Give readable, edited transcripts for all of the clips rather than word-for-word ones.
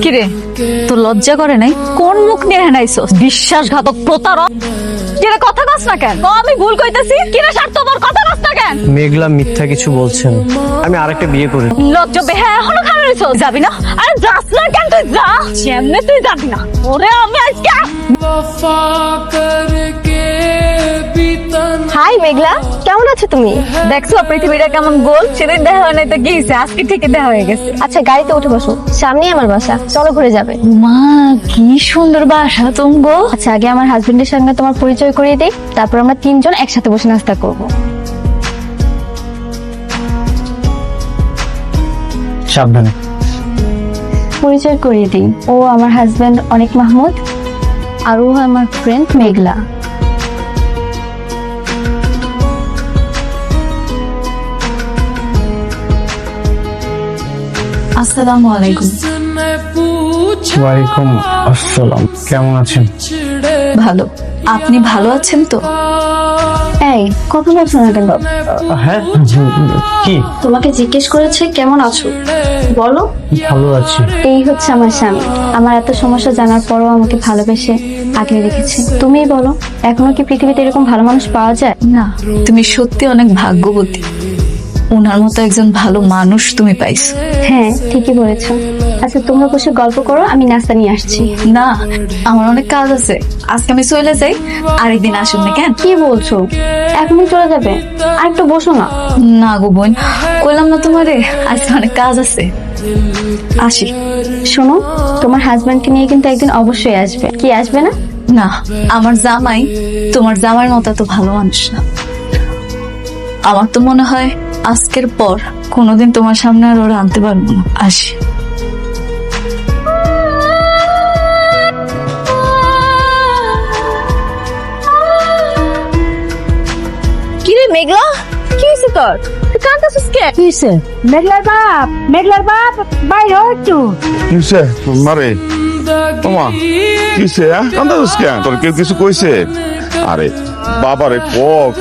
কিরে তোর লজ্জা করে নাই? কোন মুখ নিয়ে হেনাইছস? বিশ্বাসঘাতক প্রতারক। কিরে কথা কস না কেন? আমি ভুল কইতেছি? কিরে স্বার্থপর কথা কস না কেন? মেঘলা মিথ্যা কিছু বলছেন। আমি আরেকটা বিয়ে করি। লজ্জা বেহা এখনো খারাপ হইছস? যাবি না? আরে যাস না কেন? তুই যা, যেমনে তুই যাবি না। ওরে আমি আজকে হাই মেঘলা, কেমন আছো তুমি? দেখছো পৃথিবীটা কেমন গোল? সেদিন দেখা হয় নাই তো কি হয়েছে? আজকে ঠিকই দেখা হয়ে গেছে। আচ্ছা গাড়িতে উঠে বসো, সামনেই আমার বাসা, চলো ঘুরে যাবে। মা কি সুন্দর বাসা তুমগো। আচ্ছা আগে আমার হাজবেন্ডের সঙ্গে তোমার পরিচয় করিয়ে দিই, তারপর আমরা তিনজন একসাথে বসে নাস্তা করব। সাবধানে। পরিচয় করিয়ে দিই, ও আমার হাজবেন্ড অনেক মাহমুদ, আর ও আমার ফ্রেন্ড মেঘলা। আসসালামু আলাইকুম। ওয়ালাইকুম আসসালাম। কেমন আছেন? ভালো। আপনি ভালো আছেন তো? এই কথা বলছো না কেন? হ্যাঁ, কি? তোমাকে জিজ্ঞেস করেছে কেমন আছো, বলো। ভালো আছি। এই হচ্ছে আমার স্বামী। আমার এত সমস্যা জানার পরও আমাকে ভালোবেসে আগলে রেখেছে। তুমিই বলো, এখনো কি পৃথিবীতে এরকম ভালো মানুষ পাওয়া যায়? না, তুমি সত্যি অনেক ভাগ্যবতী। ওনার মতো একজন ভালো মানুষ তুমি পাইছো। হ্যাঁ ঠিকই বলেছো। আচ্ছা তোমরা বসে গল্প করো, আমি নাস্তা নিয়ে আসছি। না, আমার অনেক কাজ আছে, আজকে আমি চলে যাই। আরেকদিন আসুন না কেন? কি বলছো, এখনই চলে যাবে? আর একটু বসো না। না গো বোন, কইলাম না তোমারে আজকে অনেক কাজ আছে, আসি। শোনো, তোমার হাজবেন্ডকে নিয়ে কিন্তু একদিন অবশ্যই আসবে। কি আসবে না? না, আমার জামাই তোমার জামাইয়ের মতো এত ভালো মানুষ না। আমার তো মনে হয় আজকের পর কোনোদিন তোমার সামনে আর ওরা আনতে পারবো না। আসি। কিরে মেঘলা, কি হয়েছে তোর? তুই কাঁদতেছিস কে? কিসে? মেঘলার বাপ বাইরে একটু। কিসে মারে ওমা কিসে কান্দাছিস কেন? তোর কেউ কিছু কইছে? আরে বাবারে ক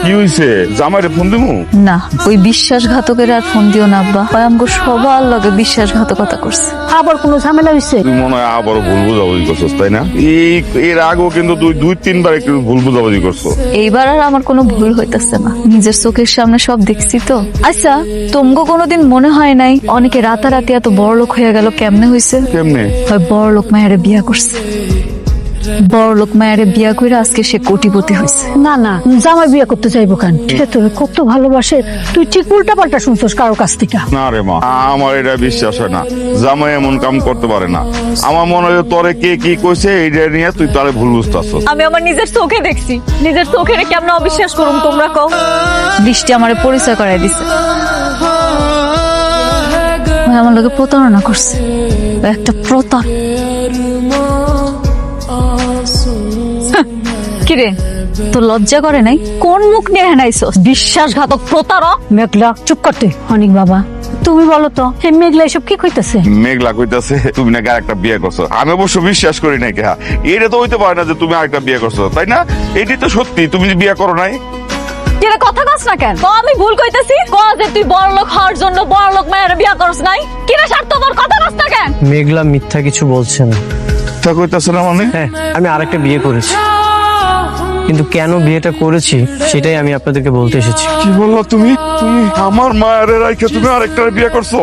কি হইছে? জামাইরে ফোন দিমু? না, ওই বিশ্বাসঘাতকের আর ফোন দিও না আব্বা। হয় আমগো সবার লগে বিশ্বাসঘাতকতা করছে। আবার কোনো ঝামেলা হইছে? তুই মনে হয় আবারও ভুল বুঝাবুঝি করছিস তাই না? এর আগেও কিন্তু দুই তিনবার একটু ভুল বুঝাবুঝি করছো। এইবার আর আমার কোনো ভুল হইতাছে না, নিজের চোখের সামনে সব দেখছি তো। আচ্ছা তোমগো কোনোদিন মনে হয় নাই অনেকে রাতারাতি এত বড় লোক হয়ে গেল? কেমনে হইছে? কেমনে? হয় বড় লোক মায়েরে বিয়া করছে, বড় লোক মায়েরে বিয়া করে আজকে সে কোটিপতি হয়েছে। না না, জামাই বিয়ে করতে চাইবো কেন? সে তোর কত ভালোবাসে, তুই ঠিক উল্টা পাল্টা শুনছস কারোর কাছ থেকে। না রে মা, আমার এটা বিশ্বাস হয় না। জামাই এমন কাম করতে পারে না। আমার মনে হয় তোরে কে কি কইছে এইটা নিয়ে তুই তারে ভুল বুঝতাছস। আমি আমার নিজের চোখে দেখছি, নিজের চোখে কেমন অবিশ্বাস করুম তোমরা কও? বৃষ্টি আমারে পরিচয় করাই দিছে, ও আমার লোকে প্রতারণা করছে, ও একটা প্রতার। কিরে তোর লজ্জা করে নাই? কোন মুখ নিয়ে হেনাইছস? বিশ্বাসঘাতক প্রতারক। মেঘলা চুপ করতে। অনেক বাবা, তুমি বলো তো এই মেঘলা এসব কি কইতেছে? মেঘলা কইতাছে তুমি নাকি আরেকটা বিয়ে করছো। আমি অবশ্য বিশ্বাস করি নাই। কে এটা তো হইতে পারে না যে তুমি আরেকটা বিয়ে করছো, তাই না? এটি তো সত্যি, তুমি বিয়ে করো নাই। কিরে কথা কস না কেন? আমি ভুল কইতেছি? যে তুই বড় লোক হওয়ার জন্য বড় লোক মায়ের বিয়া করছ নাই? কিরে স্বার্থপর কথা কস না কেন? মেঘলা মিথ্যা কিছু বলছেন। তা কইতাছে না মানে? হ্যাঁ, আমি আরেকটা বিয়ে করেছি, কিন্তু কেন বিয়েটা করেছি সেটাই আমি আপনাদেরকে বলতে এসেছি। কি বললো তুমি? তুমি আমার মায়ের রাইখে তুমি আরেকটা বিয়ে করছো?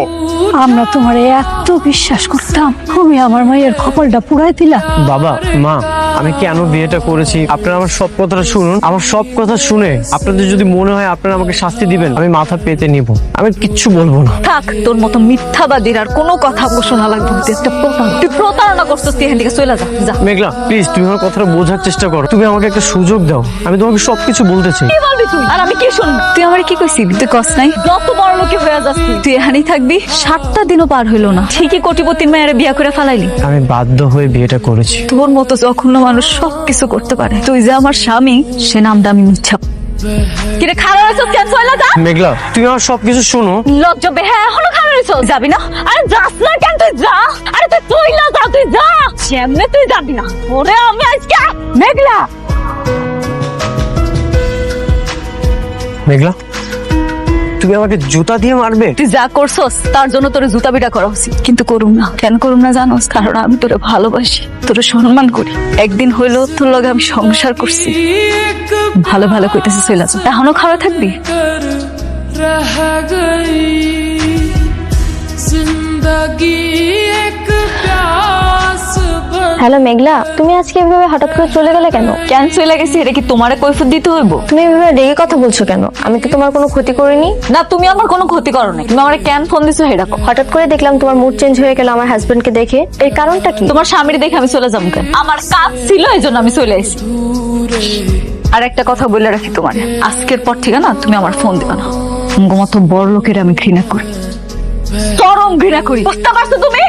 আমরা তোমার এত বিশ্বাস করতাম, তুমি আমার মায়ের কপালটা পুড়াই দিলা। বাবা মা, আমি কেন বিয়েটা করেছি আপনারা আমার সব কথাটা শুনুন। আমার সব কথা শুনে আপনাদের যদি মনে হয় আপনারা আমাকে শাস্তি দিবেন, আমি মাথা পেতে নিব, আমি কিচ্ছু বলবো না। থাক, তোর মতো মিথ্যাবাদীর আর কোনো কথা শোনা লাগবে না। তুই একটা প্রতারক, তুই প্রতারণা করছিস। তুই এখান থেকে চলে যা, যা। মেঘলা প্লিজ, তুমি আমার কথাটা বোঝার চেষ্টা করো। তুমি আমাকে একটা সুযোগ দাও, আমি তোমাকে সবকিছু বলতে চাই। কি বলবি তুই আর আমি কি শুনবো? তুই আমার কি কইছিস? তুই কস নাই যত বড় লোকই হয়ে যাচ্ছিস, তুই এখানেই থাকবি। 7টা দিনও পার হইলো না, ঠিকই কোটিপতির মায়ের বিয়া করে ফেলাইলি। আমি বাধ্য হয়ে বিয়েটা করেছি। তোর মতো জঘন্য মানুষ সবকিছু করতে পারে। তুই যে আমার স্বামী সে নামটা আমি মিথ্যা। কিরে খারাপ হয়েছ কেন? চলে যা। মেঘলা তুমি আমার সবকিছু শোনো। লজ্জা বেহা এখনো খারাপ হয়েছ? যাবি না? আরে যাস না কেন? তুই যা। আরে তুই চইলা যা, তুই যা, যেমনে তুই যাবি না। ওরে আমি আজকে মেঘলা, মেঘলা, তুমি আমাকে জুতা দিয়ে মারবে? তুই যা করছস তার জন্য তোর জুতা পিটা করা উচিত, কিন্তু করুম না। কেন করুম না জানোস? কারণ আমি তোরে ভালোবাসি, তোরে সম্মান করি। একদিন হইলো তোর লগে আমি সংসার করছি। ভালো ভালো কইতেছিস চলে যা, এখনো খারাপ থাকবি? रह गई जिंदगी एक प्यास बन হ্যালো মেঘলা, তুমি আজকে এভাবে হঠাৎ করে চলে গেলে কেন? কেন চলে গেছি এটা কি তোমারে কৈফিয়ত দিতে হইব? তুমি এভাবে রেগে কথা বলছো কেন? আমি কি তোমার কোনো ক্ষতি করিনি? না, তুমি আমার কোনো ক্ষতি করো নাই। তুমি আমারে কেন ফোন দিছো সেটা কও। হঠাৎ করে দেখলাম তোমার মুড চেঞ্জ হয়ে গেল আমার হাজবেন্ডকে দেখে, এর কারণটা কি? তোমার স্বামীর দেখে আমি চলে যাবো কেন? আমার কাজ ছিল এই জন্য আমি চলে এসেছি। আর একটা কথা বলে রাখি তোমার, আজকের পর থেকে না তুমি আমার ফোন দিবা না। মত বড় লোকের আমি ঘৃণা করি, চরম ঘৃণা করি। বুঝতে পারছো তুমি?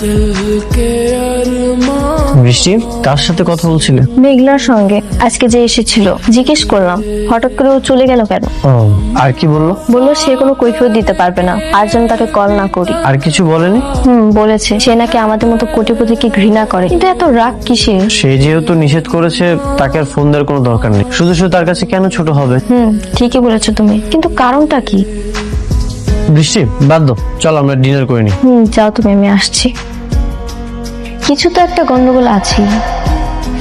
दिल के अरमान বৃষ্টি, কার সাথে কথা বলছিলে? মেঘলার সঙ্গে আজকে যে এসেছিল, জিজ্ঞেস করলাম হঠাৎ করে ও চলে গেল কেন। ও, আর কি বললো? বললো সে কোনো কৈফিয়ত দিতে পারবে না, আর যেন তাকে কল না করি। আর কিছু বলেনি? বলেছে সে নাকি আমাদের মতো কোটিপতিকে ঘৃণা করে, কিন্তু এত রাগ কিসের? সে যেহেতু নিষেধ করেছে, তাকে আর ফোন দেওয়ার কোনো দরকার নেই। শুধু শুধু তার কাছে কেন ছোট হবে? ঠিকই বলেছো তুমি, কিন্তু কারণটা কি? বৃষ্টি, বাদ দাও, চল আমরা ডিনার করে নিই। যাও তুমি, আমি আসছি। কিছু তো একটা গন্ডগোল আছে,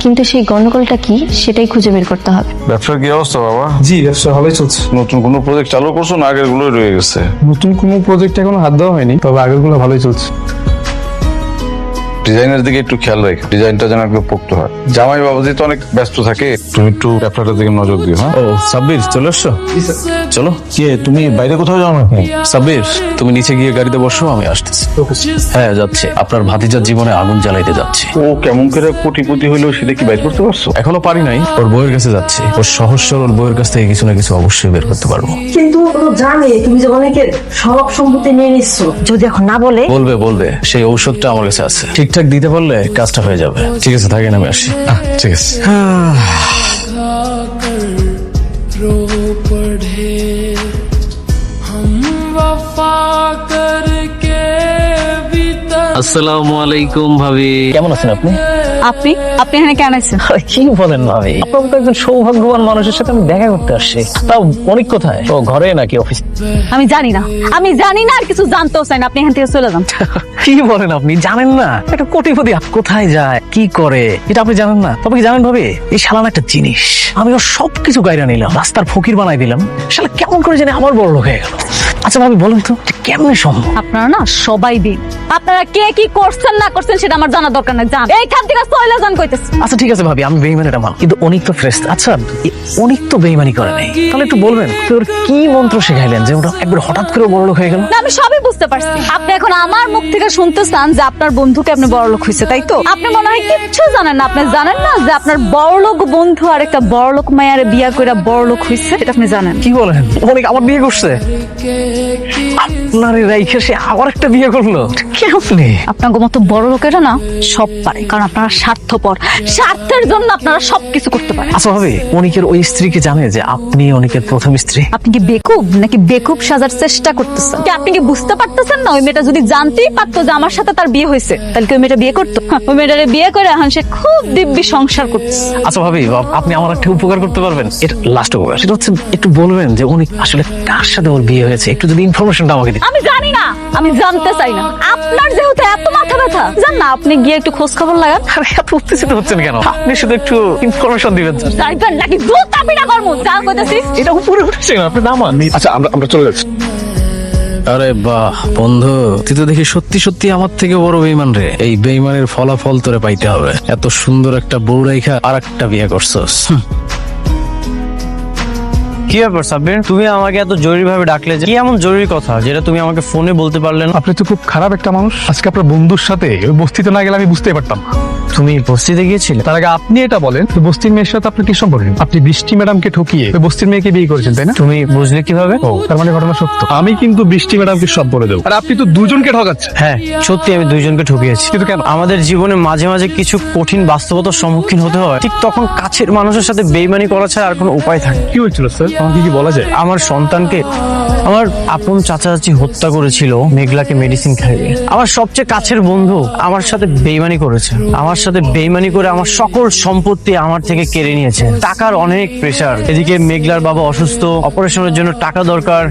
কিন্তু সেই গন্ডগোলটা কি সেটাই খুঁজে বের করতে হবে। ব্যবসার কি অবস্থা বাবা? জি, ব্যবসা ভালোই চলছে। নতুন কোনো প্রজেক্ট চালু করছো না আগের গুলোই রয়ে গেছে? নতুন কোনো প্রজেক্ট এখনো হাত দেওয়া হয়নি, তবে আগেরগুলো ভালোই চলছে। ডিজাইনের দিকে একটু খেয়াল রাখো, ডিজাইনটা যেন একটু পোক্ত হয়। জামাই বাবাজি তো অনেক ব্যস্ত থাকে, তুমি একটু ব্যবসাটার দিকে নজর দিও। হ্যাঁ, ও সাব্বির, চলে আসছো? চলো। কে তুমি? বাইরে কোথাও যাও না? সাব্বির, তুমি নিচে গিয়ে গাড়িতে বসো, আমি আসতেছি। হ্যাঁ, যাচ্ছে। আপনার ভাতিজার জীবনে আগুন জ্বালাইতে যাচ্ছে। ও কেমন করে কোটিপতি হইলো সেটা কি বাইর করতে পারছো? এখনো পারি নাই। ওর বউয়ের কাছে যাচ্ছে। ওর সহজ সরল বউয়ের কাছ থেকে কিছু না কিছু অবশ্যই বের করতে পারবো। কিন্তু ও জানে তুমি যে অনেকের সব সম্পত্তি নিয়ে নিচ্ছ, যদি এখন না বলে। বলবে বলবে, সেই ঔষধটা আমার কাছে আছে। ঠিকঠাক দিতে পারলে কাজটা হয়ে যাবে। ঠিক আছে, থাকেন, আমি আসি। ঠিক আছে। रो पड़े हम वफा करके भी আসসালামু আলাইকুম ভাবি। কেমন আছেন আপনি? আপনি আপনি এখানে কেন আছেন? কি বলেন ভাবি, আপনার মতো একজন সৌভাগ্যবান মানুষের সাথে আমি দেখা করতে আসছি। তাও অনেক কোথায়? ও ঘরে নাকি অফিস? আমি জানি না, আমি জানি না, আর কিছু জানতেও চাই না। আপনি এখান থেকে চলে যান। কি বলেন আপনি? জানেন না একটা কোটিপতি কোথায় যায়, কি করে, এটা আপনি জানেন না? তবে কি জানেন ভাবি, এই শালান একটা জিনিস, আমি ওর সবকিছু গাইরা নিলাম, রাস্তার ফকির বানাই দিলাম। শালা কেমন করে জানি আমার বড় লোক হয়ে গেল। আচ্ছা ভাবি বলেন তো, এটা কেমনে সম্ভব? আপনারা না সবাই দিন, আপনারা কে কি করছেন না করছেন সেটা আমার জানার দরকার নাই। জান এইখান থেকে চলে যান কইতেছি। আচ্ছা ঠিক আছে ভাবি, আমি বেইমান এটা মান, কিন্তু অনেক তো ফ্রেশ। আচ্ছা অনেক তো বেইমানি করে নাই, তাহলে একটু বলবেন তোর কি মন্ত্র শেখাইলেন যে ওটা একবার হঠাৎ করে বড় লোক হয়ে গেল? না, আমি সবই বুঝতে পারছি। আপনি এখন আমার মুখ থেকে শুনতে চান যে আপনার বন্ধুকে আপনি বড়লোক হয়েছে, তাই তো? আপনি মনে হয় কিচ্ছু জানেন না। আপনি জানেন না যে আপনার বড়লোক বন্ধু আর একটা বড়লোক মায়ারে বিয়া কইরা বড়লোক হয়েছে, এটা আপনি জানেন? কি বলেন? অনেক আমার বিয়ে করছে? আপনার রাইখে সে আবার একটা বিয়ে করলো? কেমনে? আপনার মতো বড় লোকেরা না সব পারে, কারণ আপনারা স্বার্থপর। স্বার্থের জন্য আপনারা সবকিছু করতে পারেন। আচ্ছা ভাবি, অনিকের ওই স্ত্রীকে জানে যে আপনি অনিকের প্রথম স্ত্রী? আপনি কি বেকুব নাকি বেকুব সাজার চেষ্টা করতেছেন? কি আপনি কি বুঝতে পারতেছেন না? ওই মেয়েটা যদি জানতেই পারতো যে আমার সাথে তার বিয়ে হয়েছে, তাহলে কি ওই মেয়েটা বিয়ে করতো? ওই মেয়েটারে বিয়ে করে এখন সে খুব দিব্যি সংসার করতেছে। আচ্ছা ভাবি, আপনি আমার একটা উপকার করতে পারবেন? এটা লাস্ট উপকার, সেটা হচ্ছে একটু বলবেন যে উনি আসলে কার সাথে ওর বিয়ে হয়েছে, একটু যদি ইনফরমেশনটা আমাকে দিন। আমি জানি না, আমি জানতে চাই না। আপনার যেহেতু এত মাথা ব্যথা, জান না, আপনি গিয়ে একটু খোঁজ খবর লাগান। আরে এত উত্তেজিত হচ্ছেন কেন? আপনি শুধু একটু ইনফরমেশন দিবেন। যাইবেন নাকি জুতা পিটা করবো? যা কইতাছি। এটা উপরে উঠেছে, আপনি নামান। আচ্ছা আমরা চলে যাচ্ছি। আরে বাহ বন্ধু, তুই তো দেখি সত্যি সত্যি আমার থেকে বড় বেইমান রে। এই বেইমানের ফলাফল তোরে পাইতে হবে। এত সুন্দর একটা বউ রাইখা আর একটা বিয়ে করছস। কি ব্যাপার সাব্বির, তুমি আমাকে এত জরুরি ভাবে ডাকলে যে? কি এমন জরুরি কথা যেটা তুমি আমাকে ফোনে বলতে পারলে না? আপনি তো খুব খারাপ একটা মানুষ। আজকে আপনার বন্ধুর সাথে ওই বস্তিতে না গেলে আমি বুঝতেই পারতাম না। তুমি বস্তিতে গিয়েছিলে? তার আগে আপনি এটা বলেন, তো বস্তির মেয়ের সাথে আপনার কি সম্পর্ক? আপনি বৃষ্টি ম্যাডামকে ঠকিয়ে ওই বস্তির মেয়েকে বিয়ে করেছেন, তাই না? তুমি বুঝলে কিভাবে? ও, তার মানে ঘটনা সত্য। আমি কিন্তু বৃষ্টি ম্যাডামকে সব বলে দেবো, আর আপনি তো দুজনকে ঠকাচ্ছেন। হ্যাঁ সত্যি, আমি দুইজনকে ঠকিয়েছি। কিন্তু কেন? আমাদের জীবনে মাঝে মাঝে কিছু কঠিন বাস্তবতার সম্মুখীন হতে হয়, ঠিক তখন কাছের মানুষের সাথে বেইমানি করা ছাড়া আর কোনো উপায় থাকে? কি হয়েছিল স্যার? আমাকে কি বলা যায়? আমার সন্তানকে আমার আপন চাচা চাচি হত্যা করেছিল মেঘলাকে মেডিসিন খাইয়ে। আমার সবচেয়ে কাছের বন্ধু আমার সাথে বেইমানি করেছে, আমার সাথে বেইমানি করে আমার সকল সম্পত্তি আমার থেকে কেড়ে নিয়েছে। টাকার অনেক প্রেসার, এদিকে মেঘলার বাবা অসুস্থ, অপারেশনের জন্য টাকা দরকার।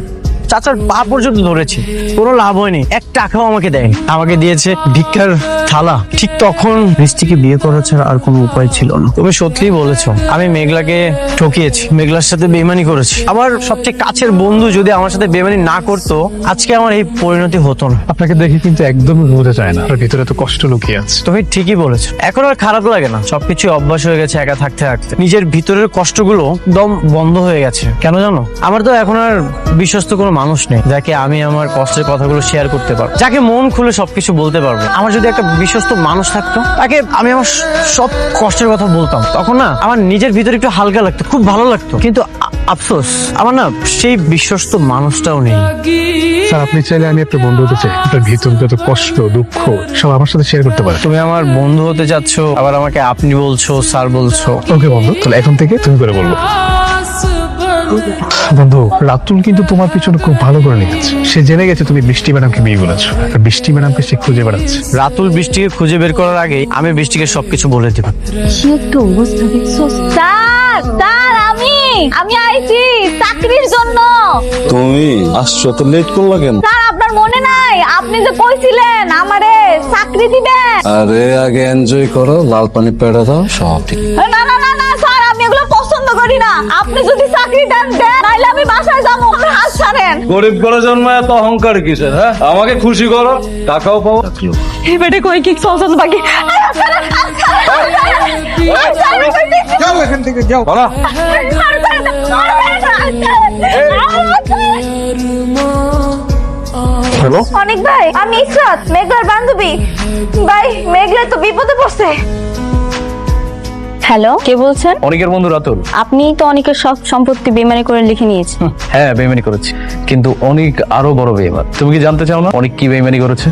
চাচার পা পর্যন্ত ধরেছি, কোনো লাভ হয়নি, 1 টাকাও আমাকে দেয়নি। আমাকে দিয়েছে ভিক্ষার থালা। ঠিক তখন বৃষ্টিকে বিয়ে করা ছাড়া আর কোনো উপায় ছিল না। তুমি সত্যিই বলেছো, আমি মেঘলাকে ঠকিয়েছি, মেঘলার সাথে বেইমানি করেছি। আমার সবচেয়ে কাছের বন্ধু যদি আমার সাথে বেইমানি না করতো, আজকে আমার এই পরিণতি হতো না। আপনাকে দেখে কিন্তু একদমই বোঝা যায় না আপনার ভিতরে তো কষ্ট লুকিয়ে আছে। তুমি ঠিকই বলেছো, এখন আর খারাপ লাগে না, সবকিছু অভ্যাস হয়ে গেছে। একা থাকতে থাকতে নিজের ভিতরের কষ্টগুলো দম বন্ধ হয়ে গেছে। কেন জানো? আমার তো এখন আর বিশ্বস্ত কোনো মানুষ নেই যাকে আমি আমার কষ্টের কথাগুলো শেয়ার করতে পারবো, যাকে মন খুলে সবকিছু বলতে পারবো। আমার যদি একটা বিশ্বস্ত মানুষ থাকতো, তাকে আমি আমার সব কষ্টের কথা বলতাম, তখন না আমার নিজের ভিতরে একটু হালকা লাগতো, খুব ভালো লাগতো। কিন্তু আফসোস, আমার না সেই বিশ্বস্ত মানুষটাও নেই। স্যার, আপনি চাইলে আমি একটা বন্ধু হতে চাই। আপনার ভিতর যত কষ্ট দুঃখ সব আমার সাথে শেয়ার করতে পারেন। তুমি আমার বন্ধু হতে চাচ্ছ, আবার আমাকে আপনি বলছো, স্যার বলছো। ওকে বন্ধু, তাহলে এখন থেকে তুমি করে বলবো। বন্ধু, রাতুল কিন্তু তোমার পিছনে খুব ভালো করে লেগেছে। সে জেনে গেছে তুমি বৃষ্টি ম্যাডামকে বিয়ে করেছো, আর বৃষ্টি ম্যাডামকে সে খুঁজে বেড়াচ্ছে। রাতুল বৃষ্টিকে খুঁজে বের করার আগে আমি বৃষ্টিকে সবকিছু বলে দেব। কি একটা অবস্থা দেখছো? স্যার স্যার, আমি আইছি চাকরির জন্য। তুমি আসছো তো লেট করলা কেন? স্যার আপনার মনে নাই, আপনি যে কইছিলেন আমারে চাকরি দিবেন? আরে আগে এনজয় করো, লাল পানি পেড়া দাও, সব ঠিক। না না না না স্যার, আমি এগুলো পছন্দ করি না। আপনি যদি চাকরি দেন নাইলে আমি বাসায় যাবো। আমার হাত ছাড়েন। গরিব করে জন্মায় এত অহংকার কিসের? হ্যাঁ, আমাকে খুশি করো, টাকাও পাবো। এই বেটে কই কি চলছে বাকি? যাও এখান থেকে যাও। হ্যালো, অনেক ভাই, আমি ইসরাত, মেঘলার বান্ধবী। ভাই, মেঘলা তো বিপদে পড়ছে। হ্যালো, কে বলছেন? অনেকের বন্ধু রাতুল। আপনি তো অনেকের সব সম্পত্তি বেমানি করে লিখে নিয়েছেন। হ্যাঁ, বেইমানি করেছি, কিন্তু অনেক আরো বড় বেইমান। তুমি কি জানতে চাও না অনেক কি বেইমানি করেছে?